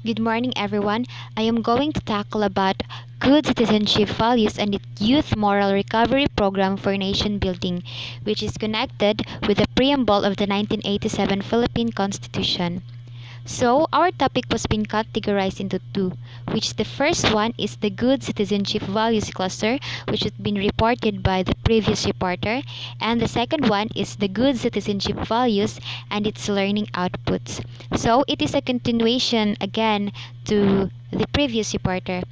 Good morning, everyone. I am going to tackle about good citizenship values and the Youth Moral Recovery Program for Nation Building, which is connected with the preamble of the 1987 Philippine Constitution. So, our topic was being categorized into two, which the first one is the Good Citizenship Values cluster, which has been reported by the previous reporter, and the second one is the Good Citizenship Values and its learning outputs. So, it is a continuation again to the previous reporter.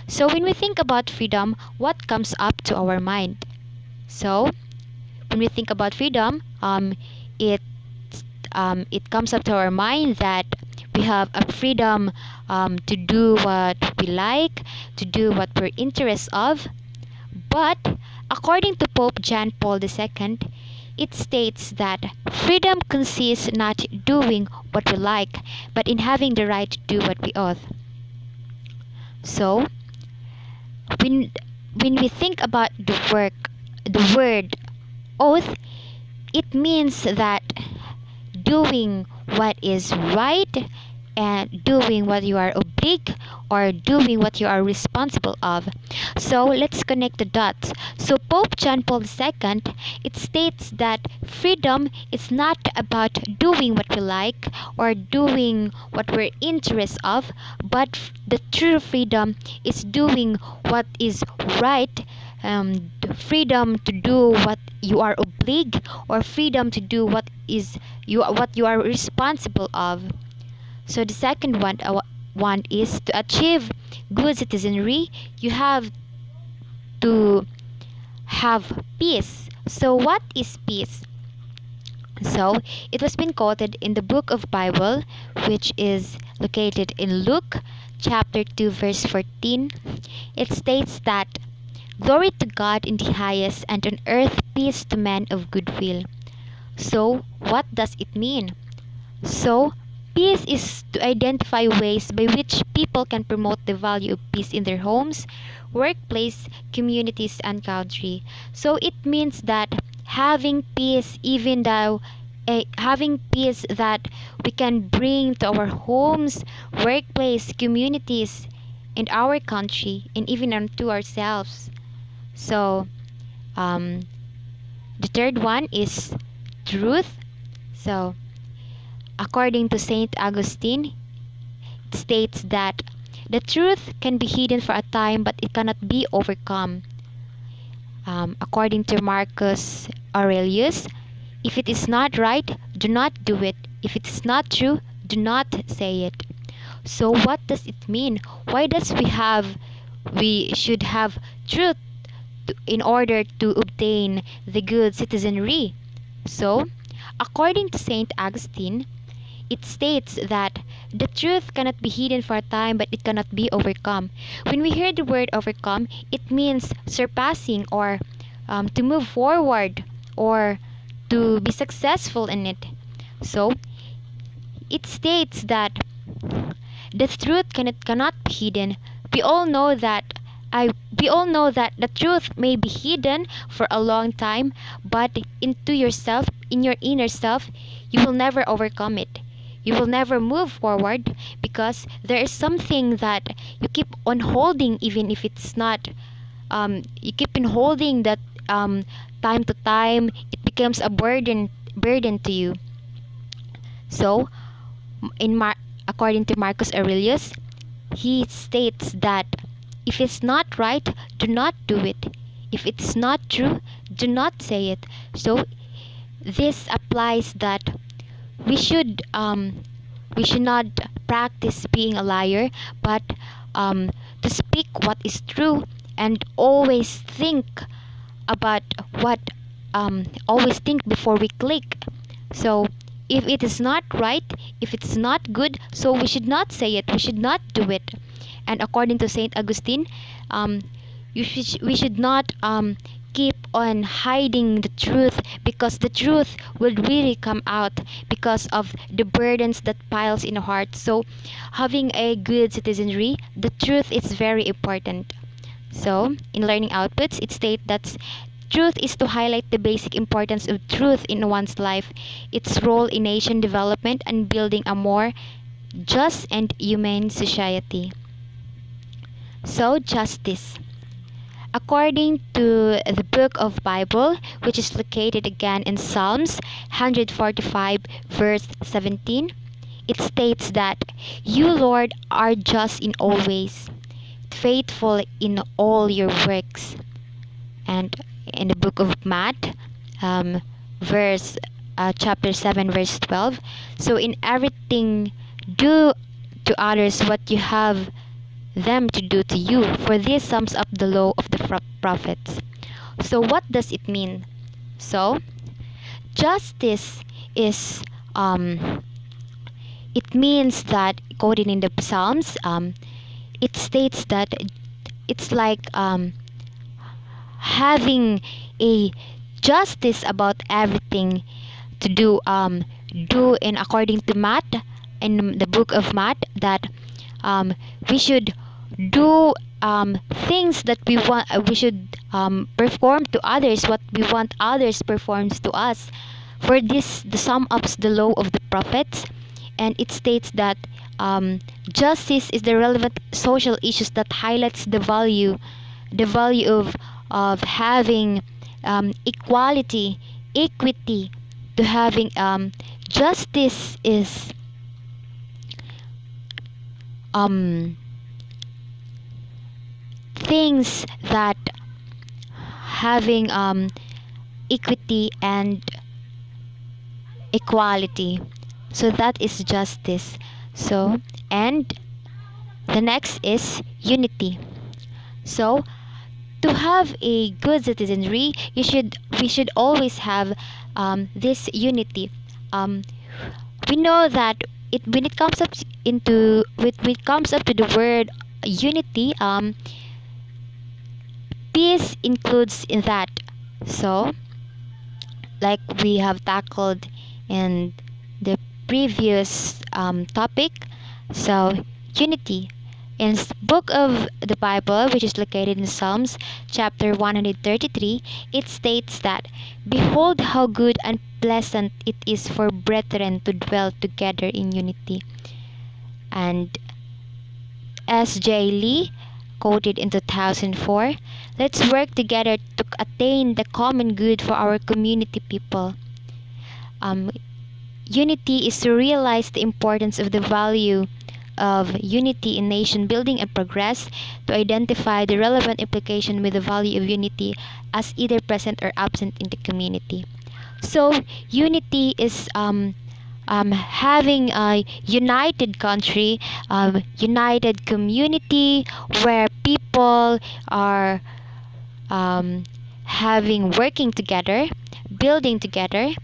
So, when we think about freedom, what comes up to our mind? So, when we think about freedom, it it comes up to our mind that we have a freedom to do what we like, to do what we're interested of. But according to Pope John Paul II, it states that freedom consists not doing what we like, but in having the right to do what we ought. So, when when we think about the word oath, it means that doing what is right and doing what you are obliged or doing what you are responsible of. So let's connect the dots. So Pope John Paul II, it states that freedom is not about doing what we like or doing what we're interested of, but the true freedom is doing what is right, freedom to do what you are obliged, or freedom to do what you are responsible of. So the second one is to achieve good citizenry, you have to have peace. So what is peace? So it was been quoted in the book of Bible, which is located in Luke chapter 2 verse 14. It states that glory to God in the highest, and on earth peace to men of good will. So what does it mean? So peace is to identify ways by which people can promote the value of peace in their homes, workplace, communities, and country. So it means that having peace, even though having peace that we can bring to our homes, workplace, communities, and our country, and even unto ourselves. So um, the third one is truth. So according to Saint Augustine, it states that the truth can be hidden for a time, but it cannot be overcome. According to Marcus Aurelius, if it is not right, do not do it. If it is not true, do not say it. So what does it mean? Why does we should have truth in order to obtain the good citizenry? So, according to Saint Augustine, it states that the truth cannot be hidden for a time, but it cannot be overcome. When we hear the word overcome, it means surpassing or to move forward or to be successful in it. So, it states that the truth cannot be hidden. We all know that we all know that the truth may be hidden for a long time, but into yourself, in your inner self, you will never overcome it. You will never move forward because there is something that you keep on holding, even if it's not. You keep on holding that time to time. It becomes a burden to you. So, according to Marcus Aurelius, he states that if it's not right, do not do it. If it's not true, do not say it. So this applies that we should not practice being a liar, but to speak what is true and about what always think before we click. So if it is not right, if it's not good, so we should not say it, we should not do it. And according to Saint Augustine, we should not keep on hiding the truth, because the truth will really come out because of the burdens that piles in our heart. So having a good citizenry, the truth is very important. So in learning outputs, it states that truth is to highlight the basic importance of truth in one's life, its role in nation development and building a more just and humane society. So, justice. According to the book of Bible, which is located again in Psalms 145 verse 17, it states that you, Lord, are just in all ways, faithful in all your works. And in the book of Matt, um, verse chapter 7 verse 12, so in everything do to others what you have them to do to you, for this sums up the law of the prophets. So what does it mean? So justice is it means that, quoted in the Psalms, it states that it's like having a justice about everything to do in according to Matt, in the book of Matt, that we should do things that we should perform to others what we want others performs to us. For this, the sum ups the law of the prophets, and it states that justice is the relevant social issues that highlights the value of having equality, equity, to having justice is um things that having equity and equality, so that is justice. So, and the next is unity. So to have a good citizenry, we should always have this unity. We know that it when it comes up when it comes up to the word unity, peace includes in that. So, like we have tackled in the previous topic, so unity. In book of the Bible, which is located in Psalms chapter 133, it states that, behold how good and pleasant it is for brethren to dwell together in unity. And S.J. Lee quoted in 2004, let's work together to attain the common good for our community people. Unity is to realize the importance of the value of unity in nation building and progress, to identify the relevant implication with the value of unity as either present or absent in the community. So unity is having a united country, united community where people are having working together, building together.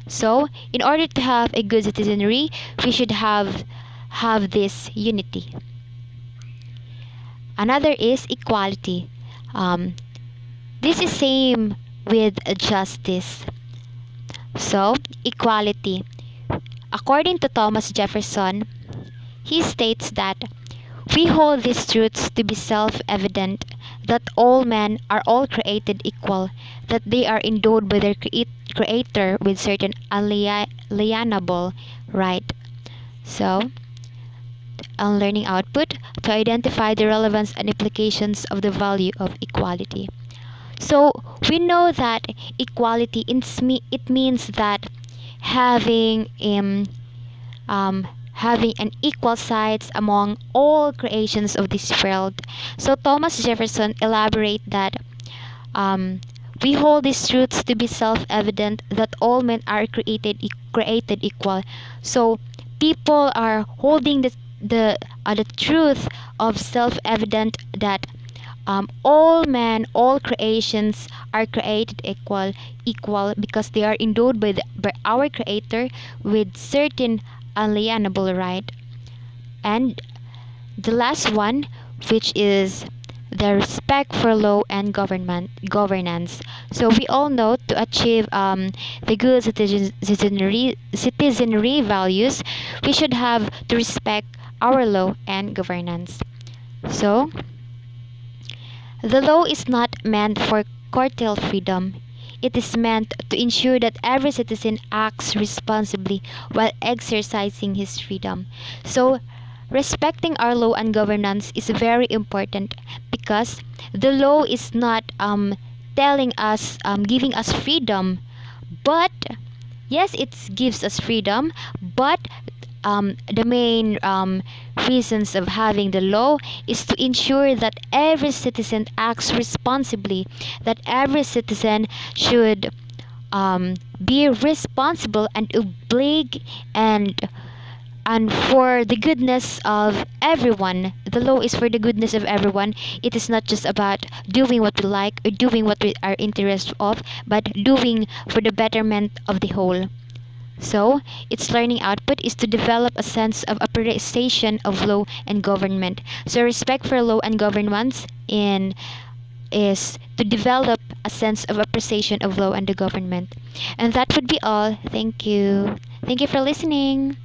So in order to have a good citizenry, we should have this unity. Another is equality. This is same with justice. So equality, according to Thomas Jefferson, he states that we hold these truths to be self-evident, that all men are all created equal, that they are endowed by their creator with certain unalienable right. So on learning output, to identify the relevance and implications of the value of equality. So we know that equality, it means that having having an equal sides among all creations of this world. So Thomas Jefferson elaborate that we hold these truths to be self-evident, that all men are created equal. So people are holding the truth of self-evident, that all men, all creations are created equal because they are endowed by our Creator with certain unalienable right. And the last one, which is the respect for law and governance. So we all know, to achieve the good citizenry values, we should have to respect our law and governance. So the law is not meant for curtail freedom. It is meant to ensure that every citizen acts responsibly while exercising his freedom. So, respecting our law and governance is very important because the law is not telling us, giving us freedom, but yes, it gives us freedom, but the main reasons of having the law is to ensure that every citizen acts responsibly, that every citizen should be responsible and oblige and for the goodness of everyone. The law is for the goodness of everyone. It is not just about doing what we like or doing what we are interested of, but doing for the betterment of the whole. So, its learning output is to develop a sense of appreciation of law and government. So, respect for law and governance in is to develop a sense of appreciation of law and the government. And that would be all. Thank you. Thank you for listening.